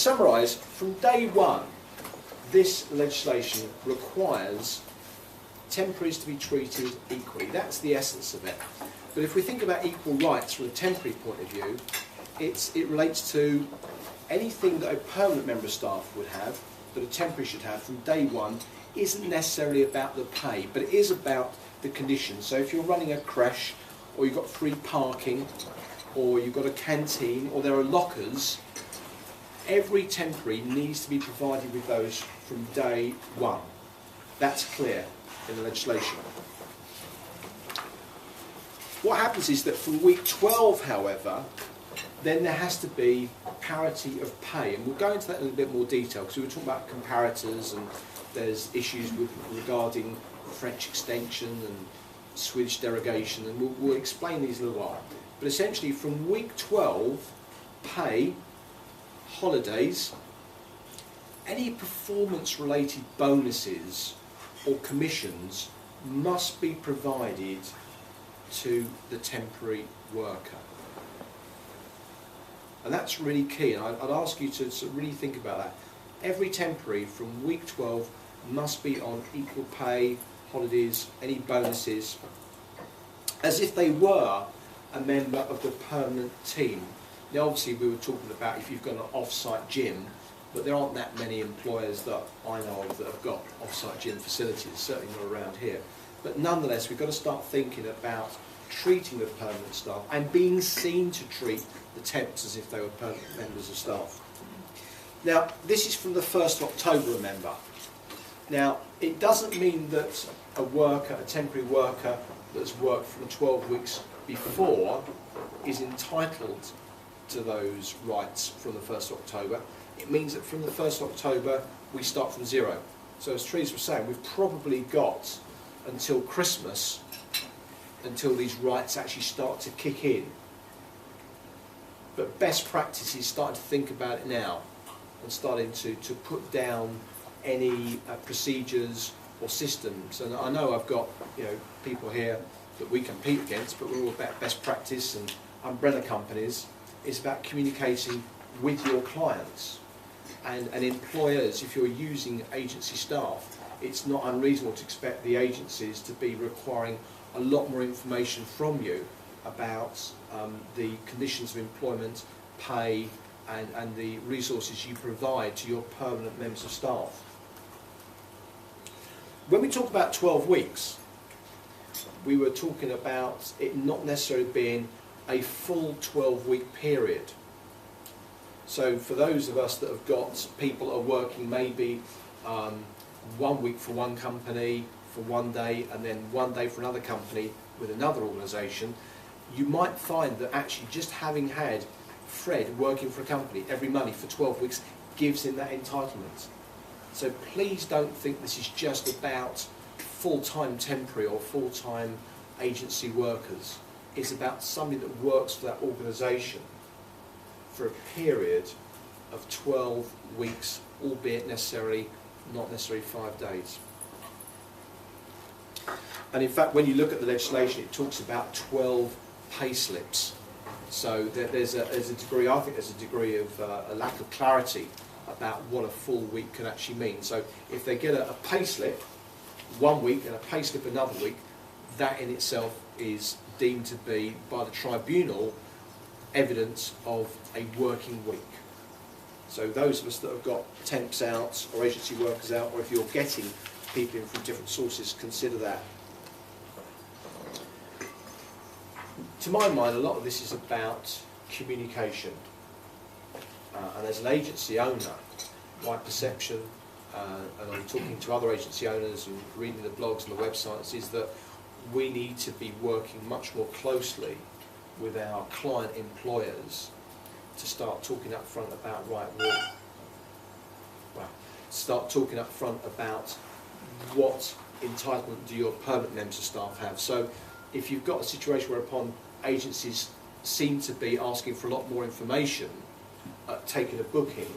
summarise, from day one, this legislation requires temporaries to be treated equally. That's the essence of it. But if we think about equal rights from a temporary point of view, it relates to anything that a permanent member of staff would have, that a temporary should have from day one, isn't necessarily about the pay, but it is about the conditions. So if you're running a creche, or you've got free parking, or you've got a canteen, or there are lockers, every temporary needs to be provided with those from day one. That's clear in the legislation. What happens is that from week 12, however, then there has to be parity of pay, and we'll go into that in a little bit more detail because we were talking about comparators, and there's issues regarding French extension and Swedish derogation, and we'll explain these in a little while. But essentially, from week 12, pay, holidays, any performance-related bonuses or commissions must be provided to the temporary worker. And that's really key, and I'd ask you to really think about that. Every temporary from week 12 must be on equal pay, holidays, any bonuses, as if they were a member of the permanent team. Now obviously we were talking about if you've got an off-site gym, but there aren't that many employers that I know of that have got off-site gym facilities, certainly not around here. But nonetheless, we've got to start thinking about treating the permanent staff and being seen to treat the temps as if they were permanent members of staff. Now, this is from the 1st of October, remember. Now, it doesn't mean that a worker, a temporary worker that's worked from 12 weeks before is entitled to those rights from the 1st of October. It means that from the 1st of October, we start from zero. So as Teresa was saying, we've probably got until Christmas until these rights actually start to kick in. But best practice is starting to think about it now and starting to put down any procedures or systems. And I know I've got people here that we compete against, but we're all about best practice and umbrella companies. It's about communicating with your clients and employers. If you're using agency staff, it's not unreasonable to expect the agencies to be requiring a lot more information from you about the conditions of employment, pay, and the resources you provide to your permanent members of staff. When we talk about 12 weeks, we were talking about it not necessarily being a full 12-week period. So for those of us that have got people that are working maybe 1 week for one company for 1 day and then 1 day for another company with another organisation, you might find that actually just having had Fred working for a company every Monday for 12 weeks gives him that entitlement. So please don't think this is just about full-time temporary or full-time agency workers. It's about somebody that works for that organisation for a period of 12 weeks, albeit not necessarily 5 days. And in fact, when you look at the legislation, it talks about 12 pay slips. So there's a degree, I think there's a degree of a lack of clarity about what a full week can actually mean. So if they get a pay slip 1 week and a pay slip another week, that in itself is deemed to be, by the tribunal, evidence of a working week. So those of us that have got temps out or agency workers out, or if you're getting people in from different sources, consider that. To my mind, a lot of this is about communication. And as an agency owner, my perception, and I'm talking to other agency owners and reading the blogs and the websites, is that we need to be working much more closely with our client employers to start talking up front about start talking up front about what entitlement do your permanent members of staff have. So if you've got a situation whereupon agencies seem to be asking for a lot more information at taking a booking,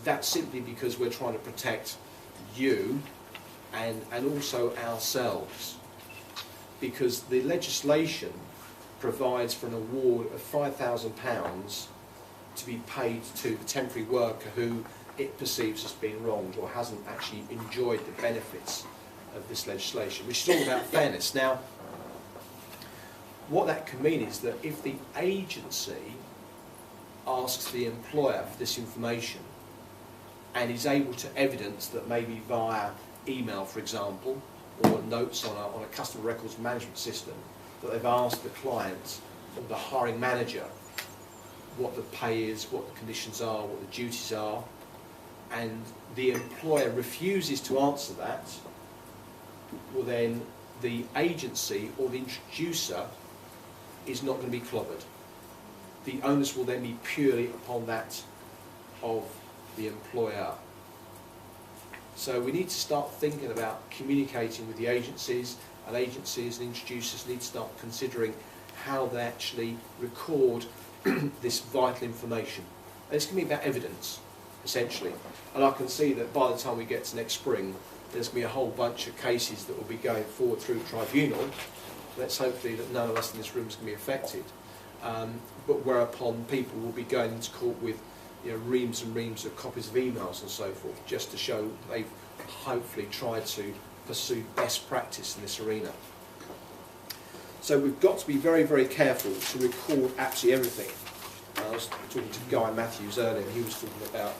that's simply because we're trying to protect you and also ourselves, because the legislation provides for an award of £5,000 to be paid to the temporary worker who it perceives as being wronged or hasn't actually enjoyed the benefits of this legislation, which is all about fairness. Now, what that can mean is that if the agency asks the employer for this information and is able to evidence that maybe via email, for example, or notes on a customer records management system, that they've asked the client or the hiring manager what the pay is, what the conditions are, what the duties are, and the employer refuses to answer that, well then the agency or the introducer is not going to be clobbered. The onus will then be purely upon that of the employer. So we need to start thinking about communicating with the agencies, and agencies and introducers need to start considering how they actually record this vital information. And it's going to be about evidence, essentially. And I can see that by the time we get to next spring, there's going to be a whole bunch of cases that will be going forward through tribunal. Let's hopefully that none of us in this room is going to be affected. But whereupon people will be going into court with reams and reams of copies of emails and so forth, just to show that they've hopefully tried to pursue best practice in this arena. So we've got to be very, very careful to record absolutely everything. I was talking to Guy Matthews earlier, and he was talking about